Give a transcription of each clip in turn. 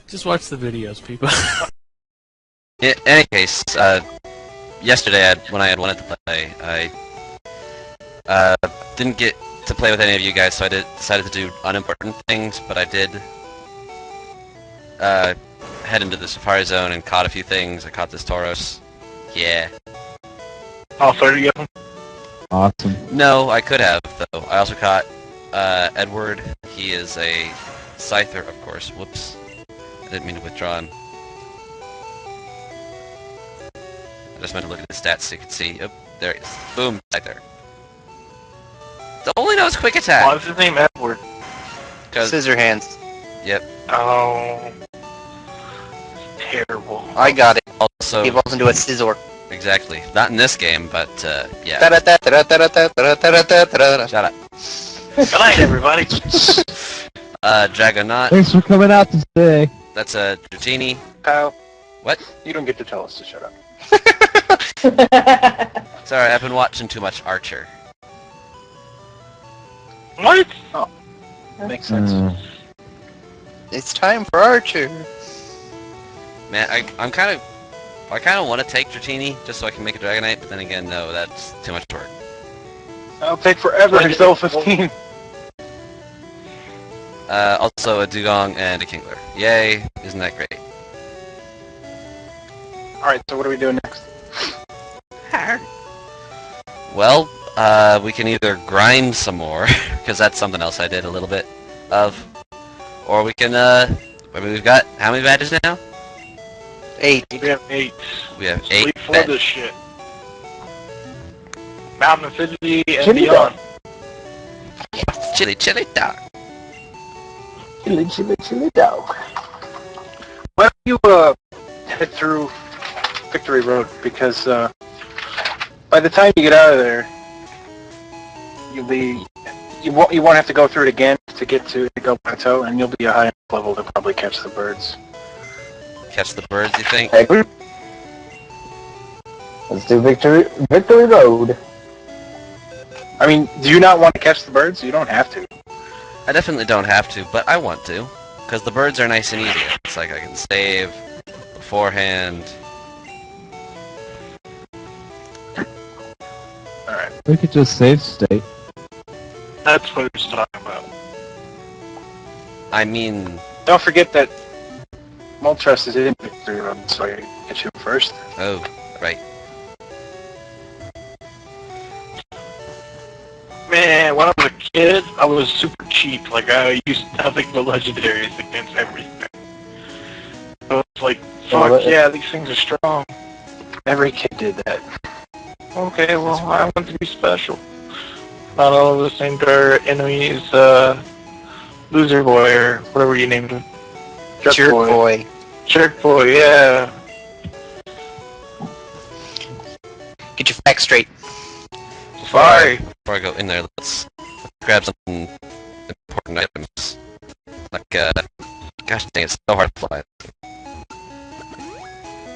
Just watch the videos, people. In any case, yesterday when I had wanted to play, I didn't get to play with any of you guys, so I decided to do unimportant things, but I did head into the Safari Zone and caught a few things. I caught this Tauros. Yeah. All 30 of them? Awesome. No, I could have, though. I also caught Edward. He is a Scyther, of course. Whoops. I didn't mean to withdraw him. I just meant to look at the stats so you could see. Oh, there he is. Boom, Scyther. The only knows quick attack. Why is his name Edward? Scissor hands. Yep. Oh. Terrible. I got it. Also, He evolves into a scissor. exactly. Not in this game, but yeah. Shut up. Good night, everybody. Dragonaut. Thanks for coming out today. That's a Dratini. Kyle. What? You don't get to tell us to shut up. Sorry, I've been watching too much Archer. What? Oh. Makes sense. It's time for Archer. Man, I kind of want to take Dratini just so I can make a Dragonite, but then again, no, that's too much work. That'll take forever until 15. Also a Dugong and a Kingler. Yay! Isn't that great? Alright, so what are we doing next? Well, we can either grind some more, because that's something else I did a little bit of, or we can, I mean, we've got, how many badges now? 8. We have 8. We have 8 Sleep for badges. this shit. Mountain Affinity and Chili beyond. Chili, chili dog. Chili dog. Why don't you, head through Victory Road, because, by the time you get out of there, you won't have to go through it again to get to the Go Plateau, and you'll be a high enough level to probably catch the birds. Catch the birds, you think? Let's do Victory Road. I mean, do you not want to catch the birds? You don't have to. I definitely don't have to, but I want to, because the birds are nice and easy. It's like I can save beforehand. Alright. We could just save state. That's what it's talking about. I mean, Don't forget that Moltres is in Victory Road, so I get you first. oh, right. Man, when I was a kid, I was super cheap. Like, I used nothing but legendaries against everything. So it's like, fuck yeah, these things are strong. Every kid did that. Okay, well, I want to be special. Not all of the same enemies, Loser Boy, or whatever you named him. Jerk boy. Jerk Boy, yeah. Get your facts straight. Sorry. Before I go in there, let's grab some important items. Like, gosh dang, it's so hard to fly.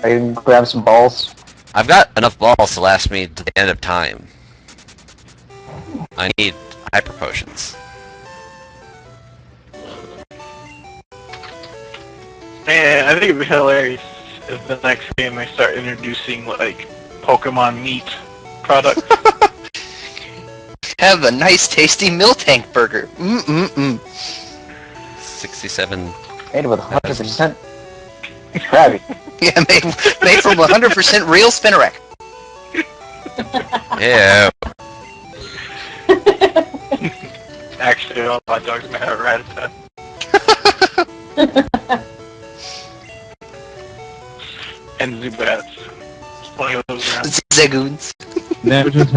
I can grab some balls. I've got enough balls to last me to the end of time. I need hyper potions. Man, I think it'd be hilarious if the next game they start introducing, like, Pokemon meat products. Have a nice tasty Miltank burger. 67. Made with 100% Krabby. Yeah, made from 100% real Spinnerack. Yeah. Actually, all hot dogs may have Rattata. And Zubats. Plenty of those around. Zagoons. Now we just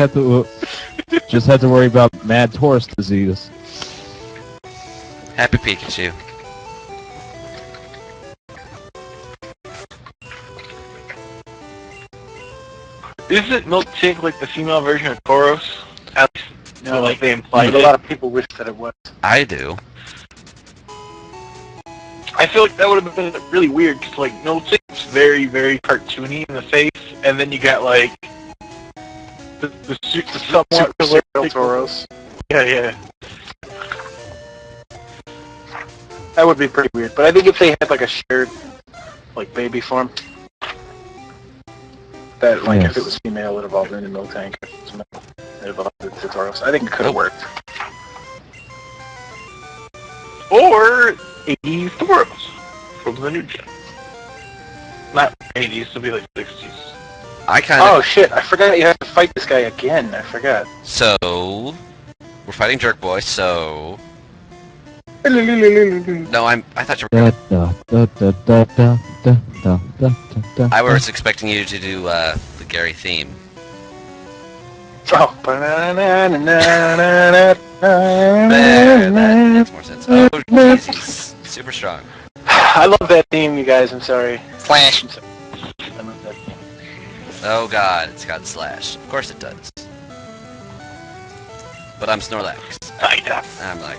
have to worry about mad Taurus disease. Happy Pikachu. Isn't Miltank like the female version of Tauros? At least, No, like they implied a it. lot of people wish that it was. I do. I feel like that would have been really weird, because, like, Miltank's very, very cartoony in the face, and then you got, like, the somewhat Super realistic Tauros. Yeah, yeah. That would be pretty weird. But I think if they had like a shared, like baby form, that like if it was female, it evolved into Miltank. It evolved into Tauros. I think it could have worked. Or 80s Tauros from the new gen. Not 80s, it'll be like 60s. I kind of. Oh shit! I forgot you have to fight this guy again. I forgot. So we're fighting Jerk Boy. So no, I thought you were. I was expecting you to do the Gary theme. Oh. There, that makes more sense. Oh, jeez, he's super strong. I love that theme, you guys. I'm sorry. Flash. I love that theme. Oh god, it's got Slash. Of course it does. But I'm Snorlax. I'm like...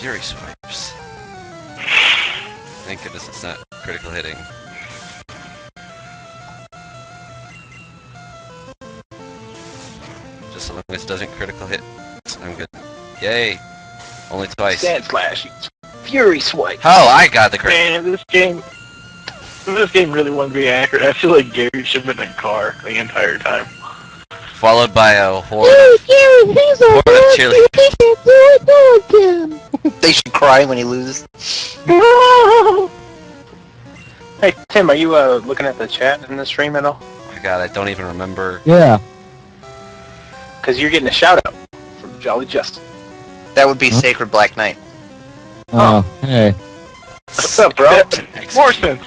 Fury Swipes. Thank goodness it's not critical hitting. Just so long as it doesn't critical hit, I'm good. Yay! Only twice. Sand Slash. Fury Swipe. Oh, I got the crit. Man, this game really won't be accurate. I feel like Gary should have been in a car the entire time. Followed by a horde of cheerleaders. They should cry when he loses. Hey, Tim, are you looking at the chat in the stream at all? Oh my god, I don't even remember. Yeah. Because you're getting a shout-out from Jolly Justin. That would be Sacred Black Knight. Oh, hey. What's up, bro? More sense.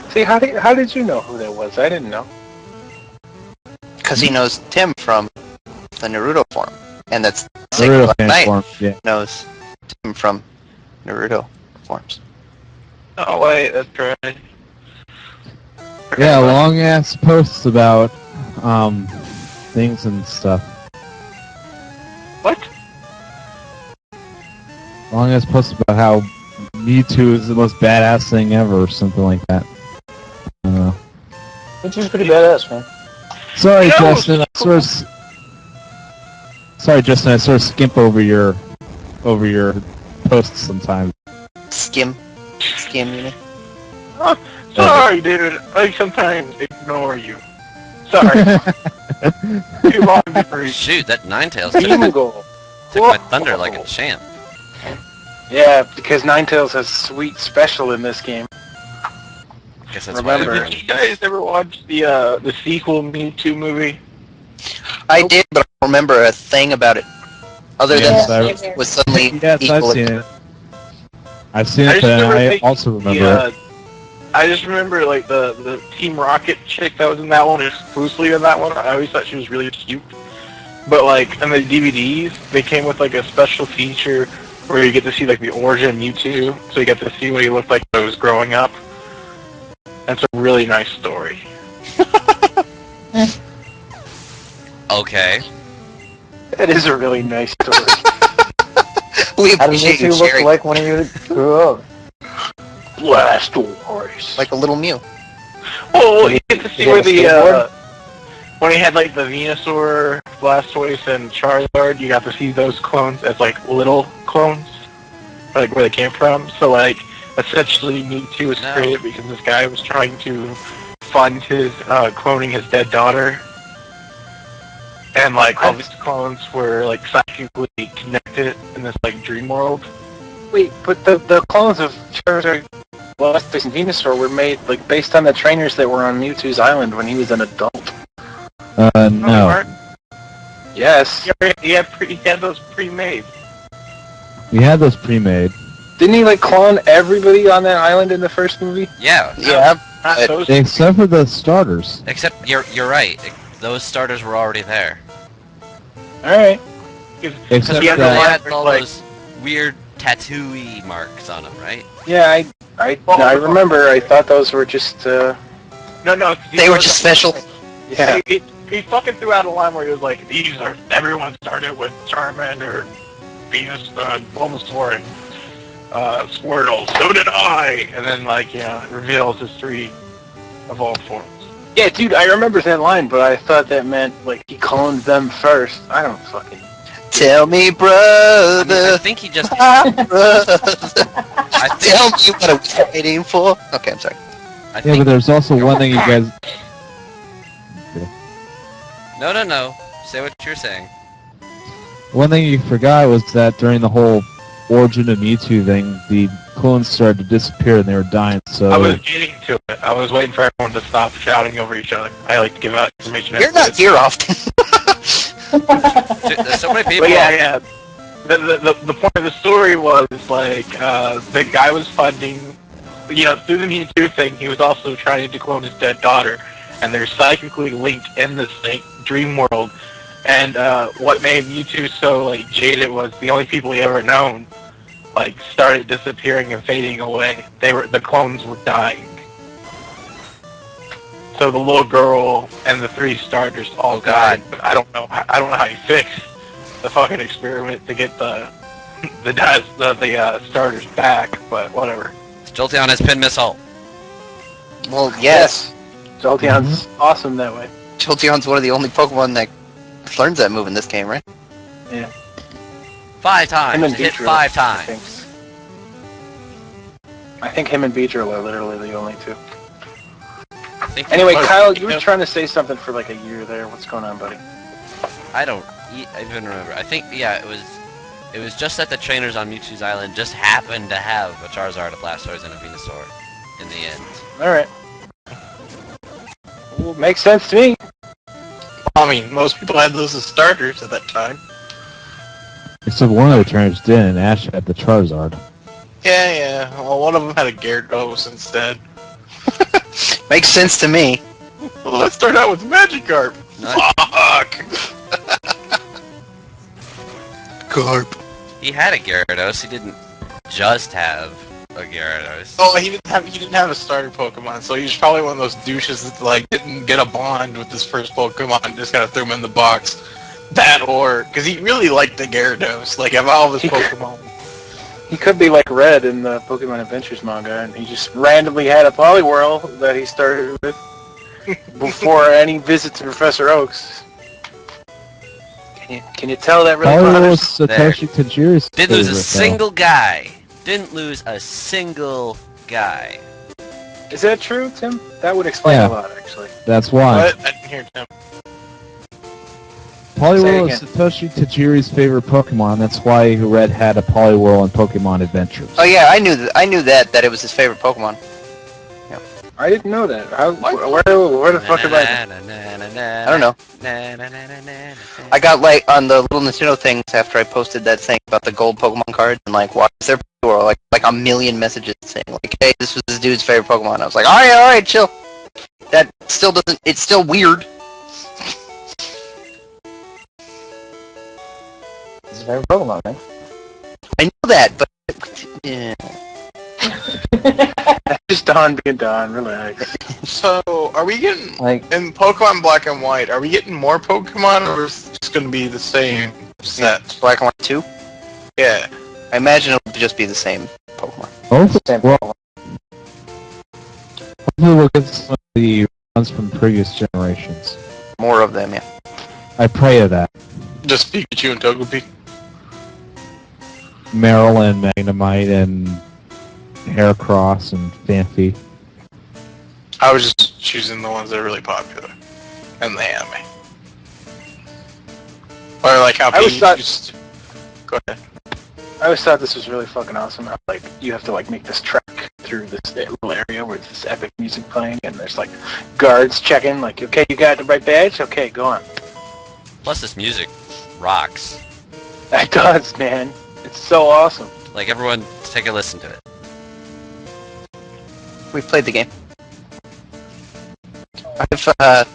See, how did you know who that was? I didn't know. Because he knows Tim from the Naruto forum. And that's Sacred Black Knight knows Tim from Naruto forums. Oh, wait, that's right. Yeah, long ass posts about things and stuff. What? Long ass posts about how Mewtwo is the most badass thing ever, or something like that. I don't know. Mewtwo's pretty badass, man. Sorry, Justin. I sort of skimp over your posts sometimes. Skim, you mean? Oh, sorry, dude. I sometimes ignore you. Sorry. Too long memory. Shoot, that Ninetales took my thunder like a champ. Yeah, because Ninetales has sweet special in this game. Guess that's Remember, why did you guys ever watch the sequel Mewtwo movie? I did, but I don't remember a thing about it. Other than it was suddenly Yes, I've equal. seen it. I've seen it, but I also remember it. I just remember like the Team Rocket chick that was in that one, exclusively in that one. I always thought she was really cute. But like in the DVDs, they came with like a special feature where you get to see like the origin of Mewtwo, so you get to see what he looked like when he was growing up. That's a really nice story. Okay. That is a really nice story. We How does appreciate Mewtwo you look sharing. like when he grew up? Blastoise. Like a little Mew. Oh, you get to see Is where it a the skateboard? when he had like the Venusaur, Blastoise, and Charizard, you got to see those clones as like little clones, like where they came from. So like essentially, Mewtwo was created because this guy was trying to fund his cloning his dead daughter, and like all these clones were like psychically connected in this like dream world. Wait, but the clones of Charizard, Blastoise, and Venusaur were made like based on the trainers that were on Mewtwo's island when he was an adult. No. Yes. He had those pre-made. We had those pre-made. Didn't he like clone everybody on that island in the first movie? Yeah. Yeah. Not those. Except for the starters. Except you're right. Those starters were already there. All right. Except He had that, all like- those weird tattoo-y marks on them, right? Yeah, I remember. I thought those were just. No. They were just special. Yeah. He fucking threw out a line where he was like, everyone started with Charmander, Venus, Bulbasaur, and Squirtle. So did I. And then like, reveals his 3 evolved forms. Yeah, dude, I remember that line, but I thought that meant, like, he cloned them first. I don't fucking... Tell me, brother. I think he just... Tell me what I was waiting for. Okay, I'm sorry. Yeah, but there's also one thing you guys... No. Say what you're saying. One thing you forgot was that during the whole Origin of Mewtwo thing, the clones started to disappear and they were dying, so... I was getting to it. I was waiting for everyone to stop shouting over each other. I like to give out information. You're not here often. Dude, there's so many people. But yeah. The point of the story was, like, the guy was funding, through the Mewtwo thing, he was also trying to clone his dead daughter, and they're psychically linked in this dream world. And what made Mewtwo so, like, jaded was the only people he ever known, like, started disappearing and fading away. The clones were dying. So the little girl and the 3 starters all died. But I don't know how you fix the fucking experiment to get the starters back. But whatever. Jolteon has pin missile. Well, yes. Jolteon's awesome that way. Jolteon's one of the only Pokemon that learns that move in this game, right? Yeah. 5 times. Him and Hit Beedrill, 5 times. I think him and Beedrill are literally the only 2. Anyway, Kyle, you were trying to say something for like a year there. What's going on, buddy? I don't even remember. I think, yeah, it was just that the trainers on Mewtwo's Island just happened to have a Charizard, a Blastoise, and a Venusaur in the end. Alright. Well, makes sense to me. I mean, most people had those as starters at that time. Except one of the trainers did, and Ash had the Charizard. Yeah. Well, one of them had a Gyarados instead. Makes sense to me. Well, let's start out with Magikarp. Nice. Fuck! Garp. He had a Gyarados, he didn't just have a Gyarados. Oh, he didn't have a starter Pokemon, so he's probably one of those douches that, like, didn't get a bond with his first Pokemon and just kind of threw him in the box. That or... Because he really liked the Gyarados, like, of all of his Pokemon. He could be like Red in the Pokemon Adventures manga, and he just randomly had a Poliwhirl that he started with before any visit to Professor Oak's. Can you tell that really Poliwhirl bothers? Satoshi Tajiri's Didn't lose a favorite, single guy. Didn't lose a single guy. Is that true, Tim? That would explain a lot, actually. That's why. What? I didn't hear Tim. Poliwhirl is Satoshi Tajiri's favorite Pokemon. That's why Red had a Poliwhirl in Pokemon Adventures. Oh yeah, I knew that it was his favorite Pokemon. Yeah. I didn't know that. Where the fuck am I? I don't know. I got, like, on the little Nintendo things after I posted that thing about the gold Pokemon cards, and, like, why is there like a million messages saying, like, hey, this was this dude's favorite Pokemon. I was like, alright, chill. That still doesn't, it's still weird. It's his favorite Pokemon, man. I know that, but... Yeah. Just Don being Don, relax. So, are we getting, in Pokemon Black and White, are we getting more Pokemon, or is it just going to be the same set? Black and White 2? Yeah. I imagine it'll just be the same Pokemon. Hopefully we'll get some of the ones from previous generations. More of them, yeah. I pray of that. Just Pikachu and Togepi? Maryland, Magnemite, and Heracross and Phanpy. I was just choosing the ones that are really popular. And the anime. Or like how people just... Go ahead. I always thought this was really fucking awesome. How, like, you have to, like, make this trek through this little area where it's this epic music playing, and there's, like, guards checking, like, okay, you got the right badge? Okay, go on. Plus this music rocks. It does, man. It's so awesome. Like, everyone, take a listen to it. We've played the game. I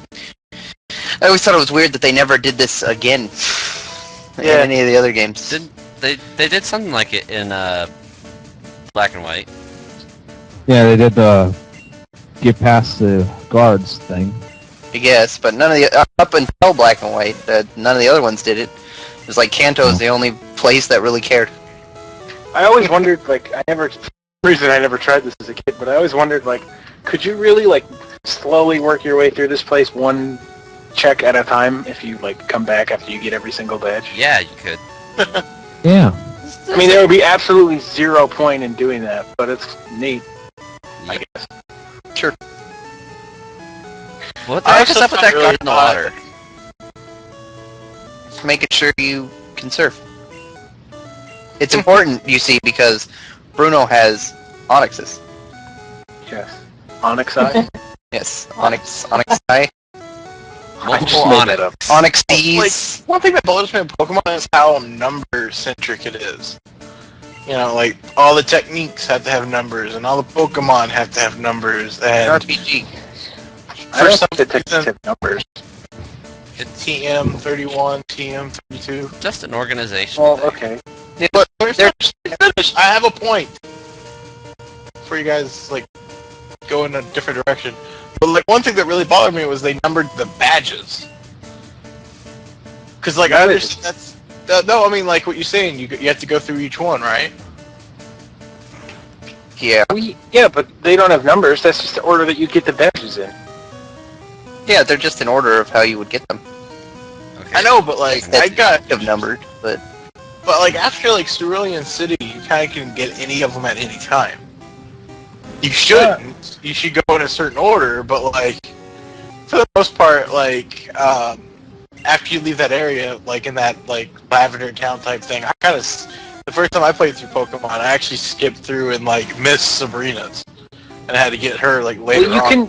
always thought it was weird that they never did this again in any of the other games. They did something like it in Black and White. Yeah, they did the get past the guards thing. I guess, but none of the up until Black and White, none of the other ones did it. It was like Kanto's the only place that really cared. I always wondered, like, for some reason I never tried this as a kid, but I always wondered, like, could you really, like, slowly work your way through this place one check at a time if you like come back after you get every single badge? Yeah, you could. Yeah. I mean, there would be absolutely 0 point in doing that, but it's neat, I guess. Sure. What the heck is up with that card in the water? Just making sure you can surf. It's important, you see, because Bruno has Onyxes. Yes. Onyx Eye? Yes, Onyx Eye. Multiple made that up. Onyx. Onyxes. Like, one thing that bothers me in Pokemon is how number-centric it is. You know, like, all the techniques have to have numbers, and all the Pokemon have to have numbers, and RPG. I don't think the techniques have numbers. It's TM31, TM32. just an organization. Well, thing. okay. But I have a point for you guys, like, go in a different direction. But, like, one thing that really bothered me was they numbered the badges. Because, like, I understand that's... no, I mean, like, what you're saying, you have to go through each one, right? Yeah. Yeah, but they don't have numbers. That's just the order that you get the badges in. Yeah, they're just in order of how you would get them. Okay. I know, but, like, I got... Have numbered, but But, like, after, like, Cerulean City, you kind of can get any of them at any time. You shouldn't. Yeah. You should go in a certain order, but, like, for the most part, like, after you leave that area, like, in that, like, Lavender Town type thing, I kind of... The first time I played through Pokemon, I actually skipped through and, like, missed Sabrina's. And I had to get her, like, later on.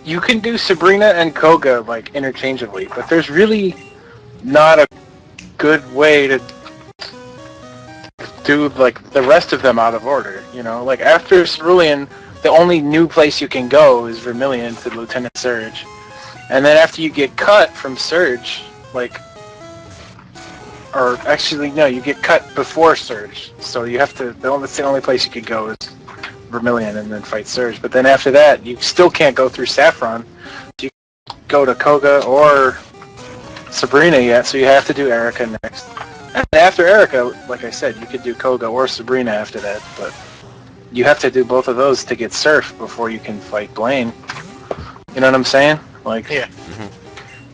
You can do Sabrina and Koga, like, interchangeably, but there's really not a good way to do, like, the rest of them out of order, you know? Like, after Cerulean, the only new place you can go is Vermilion to Lieutenant Surge. And then after you get cut from Surge, like... Or, actually, no, you get cut before Surge. So you have to... That's the only place you can go is Vermilion and then fight Surge. But then after that, you still can't go through Saffron. You go to Koga or Sabrina yet, so you have to do Erica next. And after Erica, like I said, you could do Koga or Sabrina after that, but you have to do both of those to get Surf before you can fight Blaine. You know what I'm saying? Like, yeah. Mm-hmm.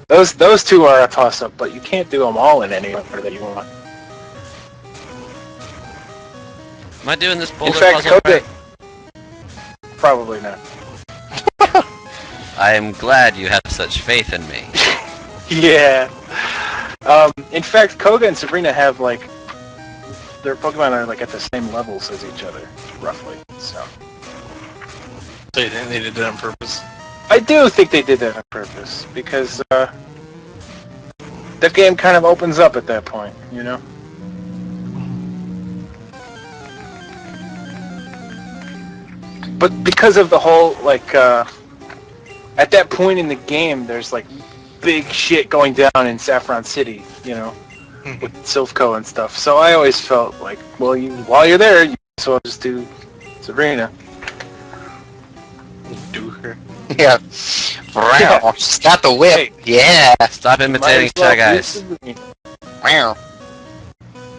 Those two are a toss-up, but you can't do them all in any order that you want. Am I doing this boulder In fact, puzzle Koga... right? Probably not. I am glad you have such faith in me. Yeah. In fact, Koga and Sabrina have, like, their Pokemon are, like, at the same levels as each other, roughly, so. So you think they did that on purpose? I do think they did that on purpose, because, that game kind of opens up at that point, you know? But because of the whole, like, at that point in the game, there's, like, big shit going down in Saffron City, you know, with Silphco and stuff. So I always felt like, well, while you're there, you might as well just do Sabrina. Do her. yeah. Wow. She's got the whip. Hey. Yeah. Stop imitating Shy Guys. Wow.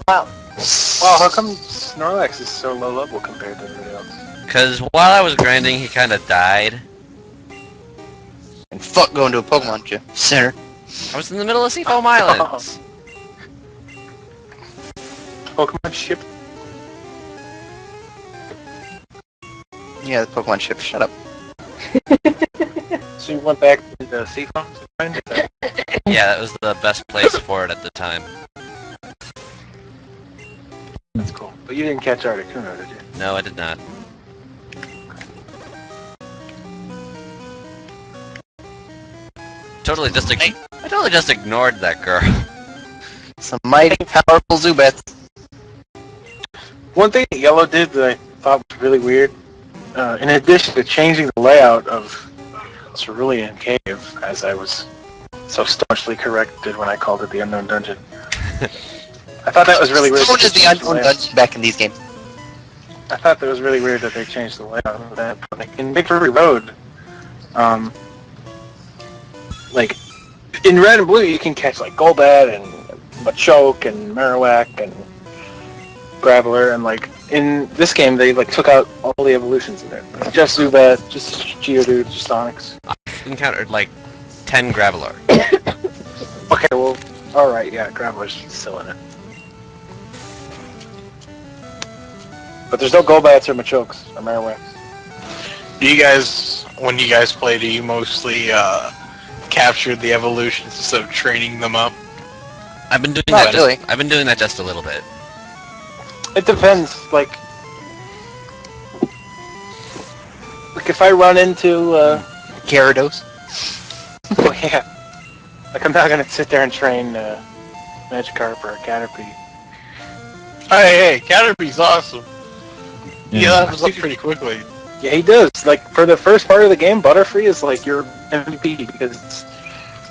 Wow, how come Snorlax is so low level compared to everybody else? Because while I was grinding, he kind of died. And fuck going to a Pokemon gym, sir. I was in the middle of Seafoam Islands. Pokemon ship? Yeah, the Pokemon ship. Shut up. So you went back to the Seafoam to find it? Yeah, that was the best place for it at the time. That's cool. But you didn't catch Articuno, did you? No, I did not. I totally just ignored that girl. Some mighty powerful Zubats. One thing that Yellow did that I thought was really weird, in addition to changing the layout of Cerulean Cave, as I was so staunchly corrected when I called it the Unknown Dungeon, I thought that was really weird. So does the Unknown Dungeon back in these games. I thought that was really weird that they changed the layout of that. Like, in Victory Road, like, in Red and Blue you can catch, like, Golbat and Machoke and Marowak and Graveler, and, like, in this game they like took out all the evolutions in there. Just Zubat, just Geodude, just Onix. I've encountered like 10 Graveler. Okay, well, alright, yeah, Graveler's still in it. But there's no Golbats or Machokes or Marowaks. Do you guys, when you guys play, do you mostly capture the evolutions instead of training them up? I've been doing Not that. really. I've been doing that just a little bit. It depends, like if I run into, Gyarados. oh yeah, like I'm not gonna sit there and train Magikarp or Caterpie. Hey, Caterpie's awesome. He Yeah. levels up pretty quickly. Yeah, he does. Like for the first part of the game, Butterfree is like your MVP because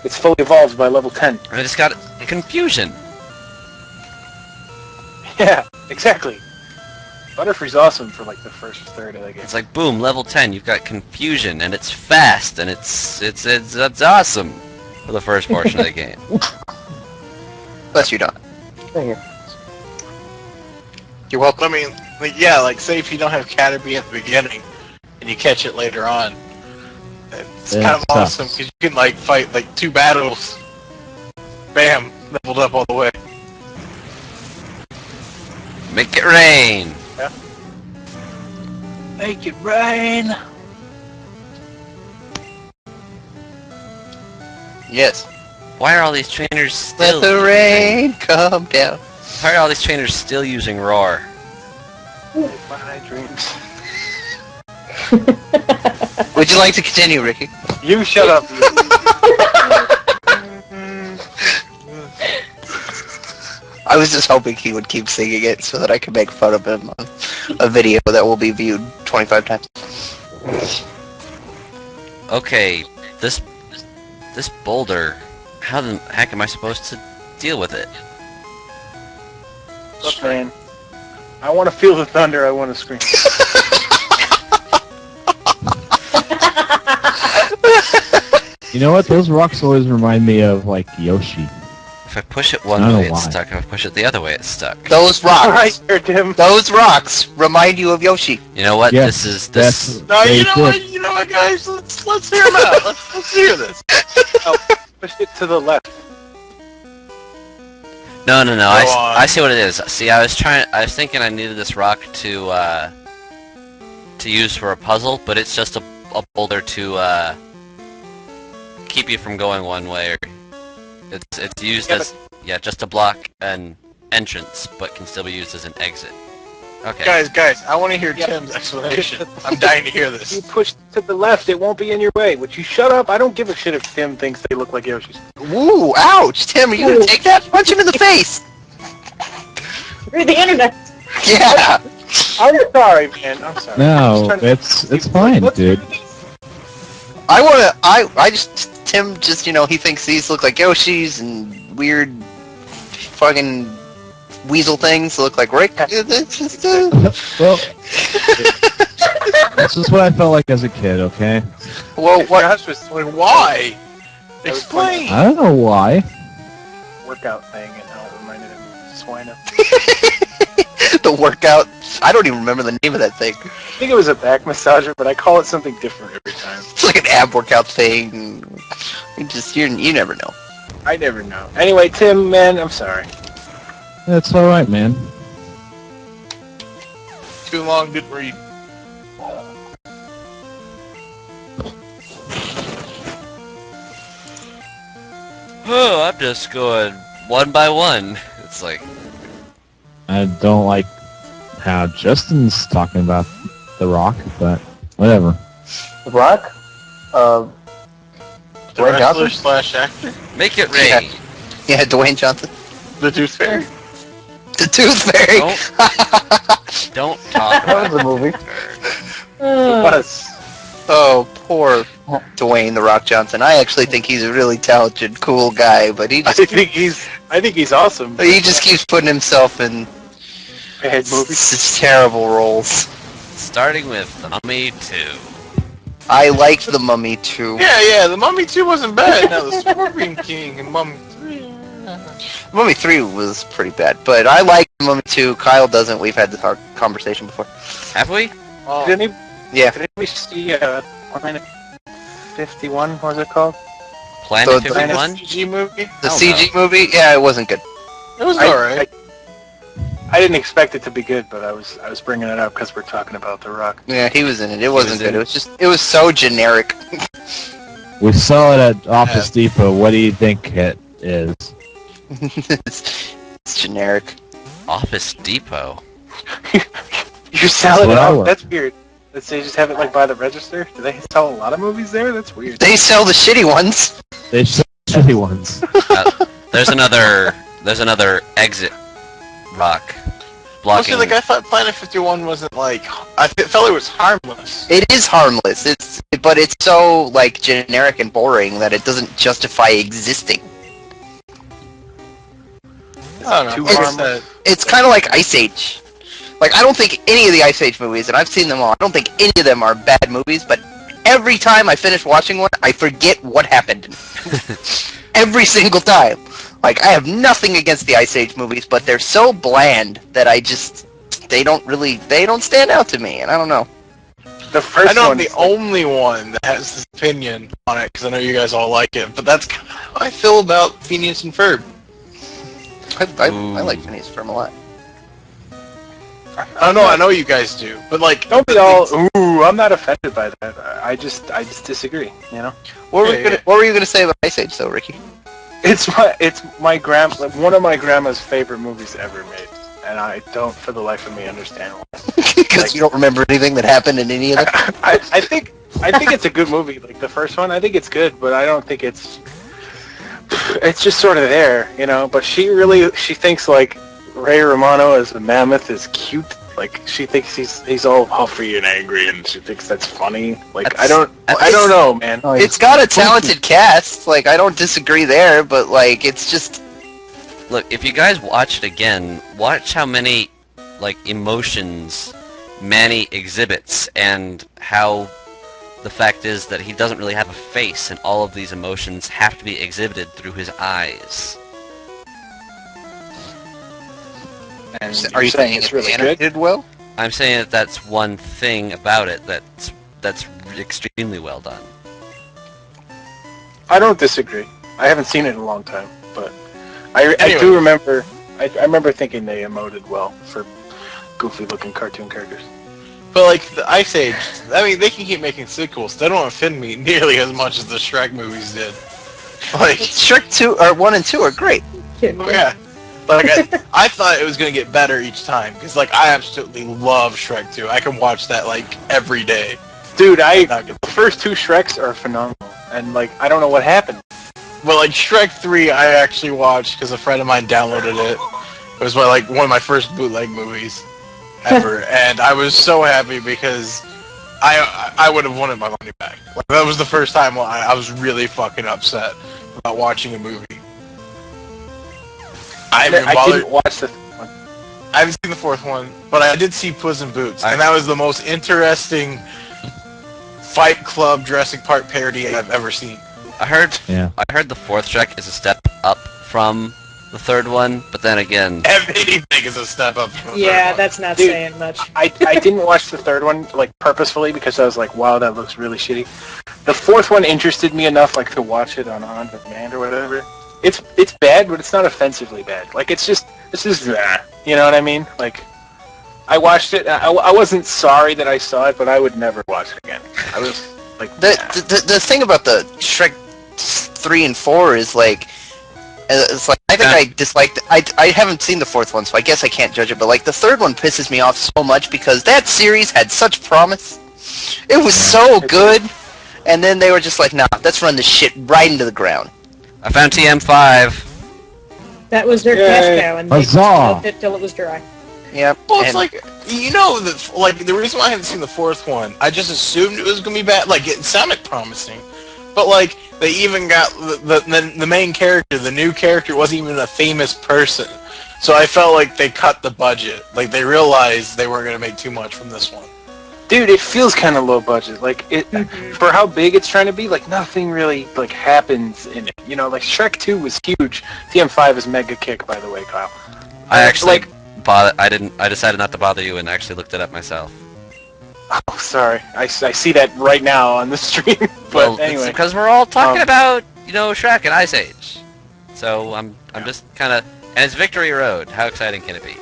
it's fully evolved by level 10. I just got confusion. Yeah, exactly. Butterfree's awesome for like the first third of the game. It's like boom, level 10. You've got confusion, and it's fast, and it's awesome for the first portion of the game. Bless you, Don. Thank you. You're welcome. I mean, like, yeah, like say if you don't have Caterpie at the beginning and you catch it later on, it's Yeah, kind of it sucks. awesome because you can like fight like 2 battles. Bam, leveled up all the way. Make it rain. Make it rain. Yes. Why are all these trainers still? Let the rain come down. Why are all these trainers still using Roar? My dreams. Would you like to continue, Ricky? You shut up. I was just hoping he would keep singing it so that I could make fun of him on a video that will be viewed 25 times. Okay, this boulder. How the heck am I supposed to deal with it? Look, man. I want to feel the thunder. I want to scream. You know what? Those rocks always remind me of like Yoshi. If I push it one I don't way, know it's why. stuck. If I push it the other way, it's stuck. Those All right, rocks. here, Tim. Those rocks remind you of Yoshi. You know what? Yes, This. No, They you know did. what? You know what, guys? Let's hear him out. Let's hear this. Push it to the left. No. on. I see what it is. See, I was thinking I needed this rock to use for a puzzle, but it's just a boulder to keep you from going one way. Or it's used Yeah, as just to block an entrance, but can still be used as an exit. Okay. Guys, I want to hear Yeah. Tim's explanation. I'm dying to hear this. You push to the left, it won't be in your way. Would you shut up? I don't give a shit if Tim thinks they look like Yoshis. Woo! Ouch! Tim, are you gonna take that? Punch him in the face! Through the internet. Yeah! I'm sorry, man. I'm sorry. I'm No, just trying to- it's fine, Let's dude. do this. Tim just, he thinks these look like Yoshis and weird fucking weasel things look like Rick. It's just, Well, this is what I felt like as a kid. Okay. well, what? Josh was Like, why? Explain. I don't know why. workout thing and how it reminded him of Swina. The workout. I don't even remember the name of that thing. I think it was a back massager, but I call it something different every time. It's like an ab workout thing. You never know. I never know. Anyway, Tim, man, I'm sorry. That's all right, man. Too long, didn't read. Oh, I'm just going one by one. It's like, I don't like how Justin's talking about The Rock, but whatever. The Rock? The Dwayne wrestler Johnson? / actor? make it rain. Yeah, Dwayne Johnson. The Tooth Fairy? The Tooth Fairy. Don't talk That about was a movie. It was. Oh, poor Dwayne The Rock Johnson. I actually think he's a really talented, cool guy, but he I just think he's awesome. he just keeps putting himself in Bad movies. such terrible roles. Starting with The Mummy 2. I liked The Mummy too. Yeah, The Mummy 2 wasn't bad. Now, the Scorpion King and Mummy 3... Mummy 3 was pretty bad, but I like Mummy 2. Kyle doesn't. We've had this conversation before. Have we? Oh. Did Yeah. anybody see Planet 51? What was it called? Planet So 51? The CG movie? The CG movie? Yeah, it wasn't good. It was alright. I didn't expect it to be good, but I was bringing it up because we're talking about The Rock. Yeah, he was in it. It wasn't good. It was so generic. We saw it at Office Depot. What do you think it is? It's generic. Office Depot. You sell it That's what I out? want. That's weird. They just have it like by the register? Do they sell a lot of movies there? That's weird. They sell the shitty ones. They show shitty ones. There's another exit rock blocking. Mostly, like, I thought Planet 51 wasn't, like... I felt it was harmless. It is harmless. But it's so, like, generic and boring that it doesn't justify existing. I don't know. Too It's kind of like Ice Age. Like, I don't think any of the Ice Age movies, and I've seen them all, I don't think any of them are bad movies, but every time I finish watching one, I forget what happened. Every single time. Like, I have nothing against the Ice Age movies, but they're so bland that they don't stand out to me, and I don't know. The first I know I'm one the is like- only one that has this opinion on it, because I know you guys all like it, but that's kind of how I feel about Phineas and Ferb. I like Phineas Firm a lot. I know you guys do, but like... Don't be all, ooh, I'm not offended by that. I just disagree, you know? What were you gonna say about Ice Age, though, Ricky? It's my one of my grandma's favorite movies ever made, and I don't, for the life of me, understand why. Because you don't remember anything that happened in any of them? I think it's a good movie. Like the first one, I think it's good, but I don't think it's just sort of there, you know. But she thinks like Ray Romano as a mammoth is cute. Like she thinks he's all huffy and angry, and she thinks that's funny. Like I don't know, man. It's got a talented cast. Like, I don't disagree there, but like it's just... Look, if you guys watch it again, watch how many like emotions Manny exhibits, and how the fact is that he doesn't really have a face, and all of these emotions have to be exhibited through his eyes. And Are you saying it's really good? animated well? I'm saying that that's one thing about it that's extremely well done. I don't disagree. I haven't seen it in a long time, but I Anyway. do remember. I remember thinking they emoted well for goofy-looking cartoon characters. But like the Ice Age, I mean, they can keep making sequels. They don't offend me nearly as much as the Shrek movies did. Like, Shrek 1 and 2 are great. yeah. Like, I thought it was going to get better each time, because, like, I absolutely love Shrek 2. I can watch that, like, every day. Dude, the first two Shreks are phenomenal, and like I don't know what happened. But, like, Shrek 3, I actually watched, because a friend of mine downloaded it. It was, one of my first bootleg movies ever, and I was so happy, because I would have wanted my money back. Like, that was the first time I was really fucking upset about watching a movie. I didn't watch the one. I haven't seen the fourth one, but I did see Puss in Boots, and that was the most interesting Fight Club Jurassic Park parody I've ever seen. I heard the fourth Shrek is a step up from the third one, but then again... Anything is a step up from the third one. That's not saying much. I didn't watch the third one, like, purposefully, because I was like, wow, that looks really shitty. The fourth one interested me enough, like, to watch it on demand or whatever. It's bad, but it's not offensively bad. Like, it's just you know what I mean? Like, I watched it, I wasn't sorry that I saw it, but I would never watch it again. I was like... The thing about the Shrek 3 and 4 is, like... It's like, I think I disliked... I haven't seen the fourth one, so I guess I can't judge it, but, like, the third one pisses me off so much because that series had such promise. It was so good, and then they were just like, nah, let's run this shit right into the ground. I found TM5. That was their cash cow, and they Huzzah! milked it till it was dry. Yep. Well, it's like, you know, the reason why I haven't seen the fourth one, I just assumed it was going to be bad. Like, it sounded promising. But, like, they even got the main character, the new character, wasn't even a famous person. So I felt like they cut the budget. Like, they realized they weren't going to make too much from this one. Dude, it feels kind of low budget. Like for how big it's trying to be, like nothing really like happens in it. You know, like Shrek 2 was huge. TM5 is mega kick, by the way, Kyle. I actually I decided not to bother you and actually looked it up myself. Oh, sorry. I see that right now on the stream. But Well, anyway, it's because we're all talking about, you know, Shrek and Ice Age. So I'm just kind of, and it's Victory Road. How exciting can it be?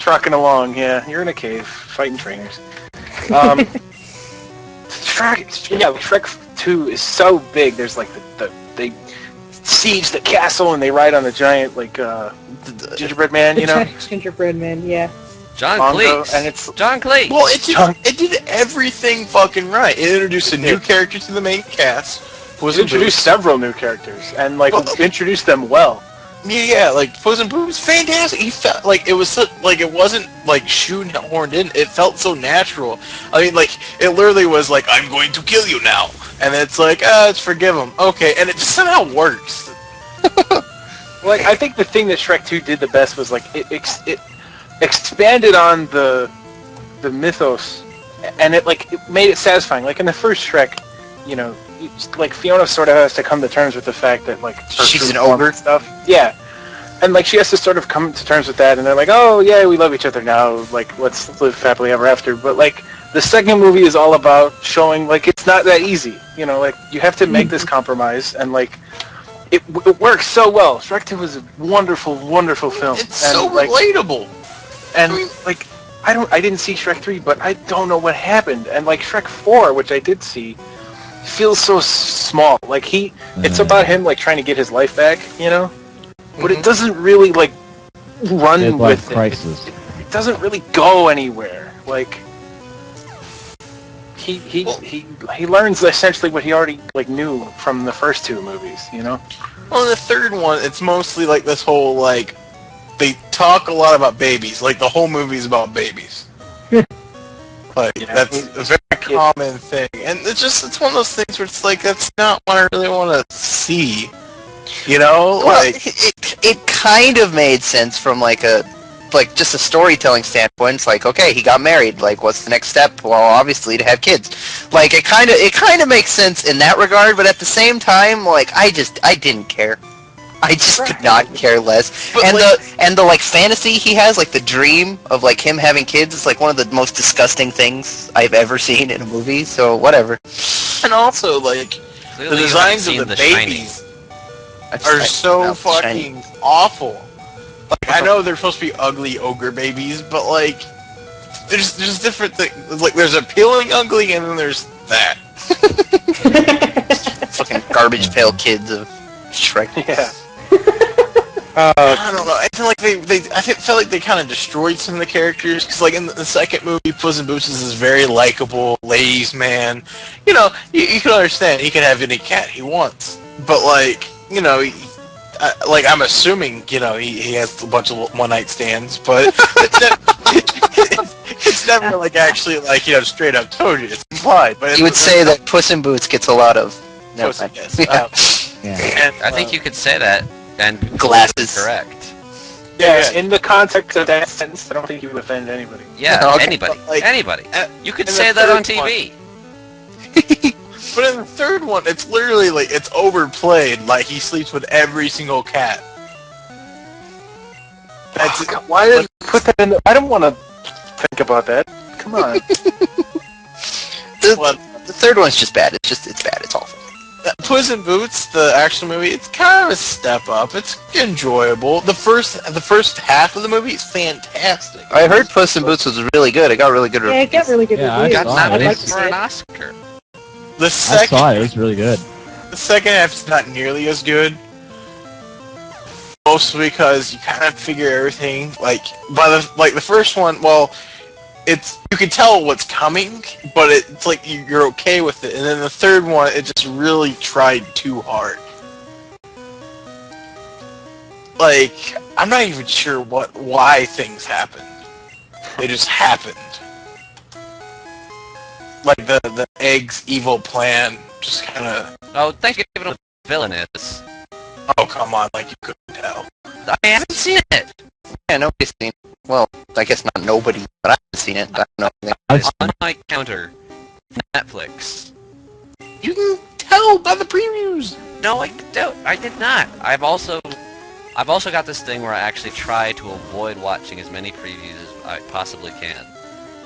trucking along. Yeah, you're in a cave fighting trainers. Shrek 2 is so big. There's like they siege the castle and they ride on the giant like gingerbread man. You know, Gingerbread man. Yeah. John Mongo, Cleese. and it's John Cleese. Well, it did everything fucking right. It introduced a new character to the main cast. was introduced several new characters and like introduced them well. Yeah, like Puss in Boots, fantastic. He felt like it was like it wasn't like shoehorned in. It felt so natural. I mean, like it literally was like, "I'm going to kill you now," and it's like, let's forgive him. Okay, and it just somehow works. Like I think the thing that Shrek 2 did the best was like it expanded on the mythos, and it made it satisfying. Like in the first Shrek, you know, like Fiona sort of has to come to terms with the fact that like she's an ogre and stuff. Yeah, and like she has to sort of come to terms with that, and they're like, oh yeah, we love each other now. Like let's live happily ever after. But like the second movie is all about showing like it's not that easy. You know, like you have to make this compromise, and like it works so well. Shrek 2 was a wonderful, wonderful film. It's and, so like, relatable. And like I didn't see Shrek 3, but I don't know what happened. And like Shrek 4, which I did see, feels so small. Like it's about him like trying to get his life back, you know? But it doesn't really like run with crisis. It doesn't really go anywhere. Like he learns essentially what he already like knew from the first two movies, you know? Well, in the third one, it's mostly like this whole like they talk a lot about babies. Like the whole movie is about babies. Like that's a very common thing, and it's one of those things where it's like that's not what I really want to see. You know, well, like it kind of made sense from like just a storytelling standpoint. It's like, okay, he got married. Like, what's the next step? Well, obviously to have kids. Like, it kind of makes sense in that regard. But at the same time, like, I didn't care. I just could not care less. But and the like fantasy he has, like the dream of like him having kids, is like one of the most disgusting things I've ever seen in a movie. So whatever. And also like Clearly the you designs haven't of the seen The babies are so fucking awful. Like I know they're supposed to be ugly ogre babies, but like there's different things. Like there's appealing ugly, and then there's that. Fucking garbage pail kids of Shrek. Yeah. I don't know. I feel like felt like they kind of destroyed some of the characters. Because like in the second movie, Puss in Boots is this very likable ladies' man. You know, you can understand he can have any cat he wants. But like, you know, I'm assuming, you know, he has a bunch of one-night stands. But it's never like actually like, you know, straight up told you. It's implied. But you would say that Puss in Boots gets a lot of. Yes. Yeah. And, I think you could say that and Glasses. correct. Yeah, in the context of that sentence, I don't think you would offend anybody. Yeah, Okay. anybody. Like, Anybody. You could in say the that on third TV. But in the third one, it's literally like it's overplayed. Like he sleeps with every single cat. That's Why did you put that in? I don't want to think about that. Come on. The third one's just bad. It's bad. It's awful. Puss in Boots, the action movie. It's kind of a step up. It's enjoyable. The first half of the movie is fantastic. I heard Puss in Boots was really good. It got really good Yeah, reviews. it got really good Yeah, I reviews. Got saw it. I'd nominated like to for see an it. Oscar. The I second saw it. It was really good. the second half is not nearly as good. Mostly because you kind of figure everything like by the first one. Well, you can tell what's coming, but it's like you're okay with it. And then the third one, it just really tried too hard. Like I'm not even sure why things happened. They just happened. Like the egg's evil plan just kind of. Oh, thank you for giving what the villain is. Oh come on! Like you couldn't tell. I haven't seen it. Yeah, nobody's seen. Well, I guess not nobody, but I haven't seen it. I don't know anything. It's on my counter. Netflix. You can tell by the previews. No, I don't. I did not. I've also got this thing where I actually try to avoid watching as many previews as I possibly can.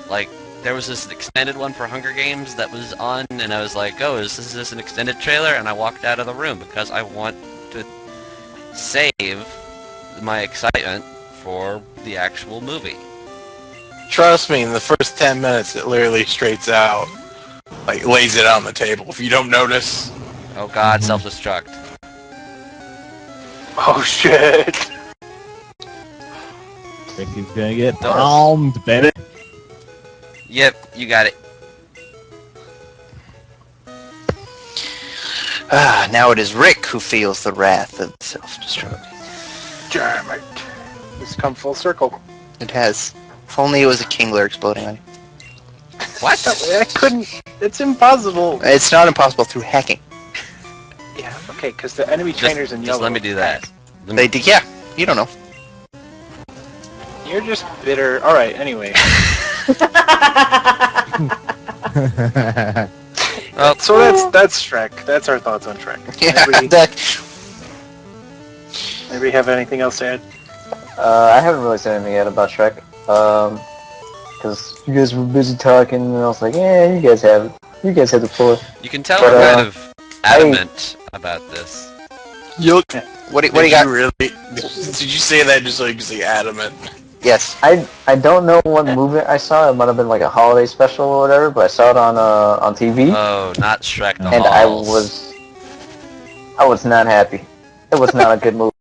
Like, there was this extended one for Hunger Games that was on, and I was like, oh, is this an extended trailer? And I walked out of the room because I want to save my excitement for the actual movie. Trust me, in the first 10 minutes, it literally straights out, like, lays it on the table. If you don't notice, Oh god, self-destruct. Oh shit. Ricky's gonna get bombed, baby. Yep, you got it. Now it is Rick who feels the wrath of self-destruct. Damn it. It's come full circle. It has. If only it was a Kingler exploding on you. What? I couldn't. It's impossible. It's not impossible through hacking. Yeah, okay, because the enemy trainers in yellow. Just let me do that. They did, yeah. You don't know. You're just bitter. Alright, anyway. Well, So that's Shrek. That's our thoughts on Shrek. Yeah, Anybody have anything else to add? I haven't really said anything yet about Shrek. Because you guys were busy talking, and I was like, yeah, you guys have it. You guys have the floor. you can tell But, I'm kind of adamant about this. what do you got? Really? Did you say that just so you can say adamant? Yes. I don't know what movie I saw. It might have been like a holiday special or whatever, but I saw it on TV, Oh, not Shrek the and Halls. I was not happy. It was not a good movie.